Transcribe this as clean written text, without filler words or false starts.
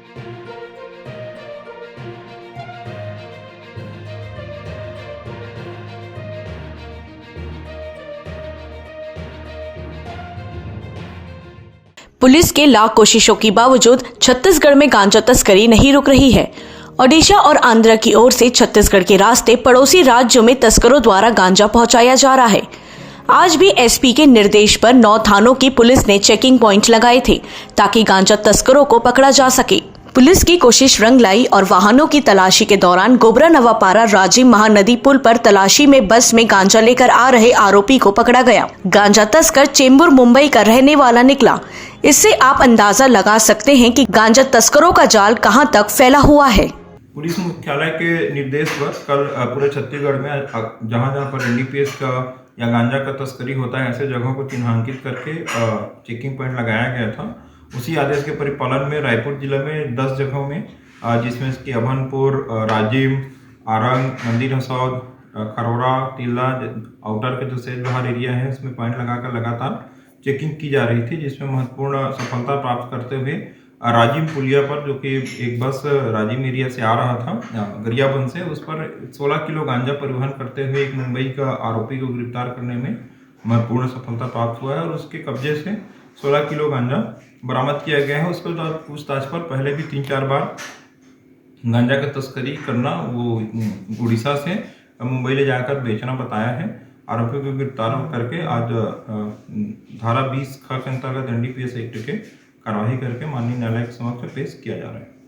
Police के लाख कोशिशों के बावजूद छत्तीसगढ़ में गांजा तस्करी नहीं रुक रही है। ओडिशा और आंध्र की ओर से छत्तीसगढ़ के रास्ते पड़ोसी राज्यों में तस्करों द्वारा गांजा पहुंचाया जा रहा है। आज भी एसपी के निर्देश पर 9 थानों की पुलिस ने चेकिंग पॉइंट लगाए थे ताकि गांजा तस्करों को पकड़ा जा सके। पुलिस की कोशिश रंग लाई और वाहनों की तलाशी के दौरान गोबरा नवापारा राजीव महानदी पुल पर तलाशी में बस में गांजा लेकर आ रहे आरोपी को पकड़ा गया। गांजा तस्कर चेंबूर मुंबई का रहने वाला निकला। इससे आप अंदाजा लगा सकते हैं कि गांजा तस्करों का जाल कहां तक फैला हुआ है। पुलिस मुख्यालय के निर्देश पर कल पूरे छत्तीसगढ़ में जहां जहां पर एनडीपीएस का या गांजा का तस्करी होता है ऐसे जगहों को चिन्हांकित करके चेकिंग पॉइंट लगाया गया था। उसी आदेश के परिपालन में रायपुर जिले में 10 जगहों में जिसमें कि अभनपुर, राजिम, आरंग, मंदिर हसौद, खरोरा, तिल्ला आउटर के जो सेज बहार एरिया है उसमें पॉइंट लगाकर लगातार चेकिंग की जा रही थी, जिसमें महत्वपूर्ण सफलता प्राप्त करते हुए राजिम पुलिया पर, जो कि एक बस राजिम एरिया से आ रहा था गरियाबंद से, उस पर 16 किलो गांजा परिवहन करते हुए एक मुंबई का आरोपी को गिरफ्तार करने में महत्वपूर्ण सफलता प्राप्त हुआ है और उसके कब्जे से 16 किलो गांजा बरामद किया गया है। उसके बाद पूछताछ पर पहले भी 3-4 बार गांजा का तस्करी करना वो उड़ीसा से मुंबई ले जाकर बेचना बताया है। आरोपियों को गिरफ्तार करके आज धारा 20 ख के अंतर्गत एनडीपीएस एक्ट के कार्रवाई करके माननीय न्यायालय के समक्ष पेश किया जा रहा है।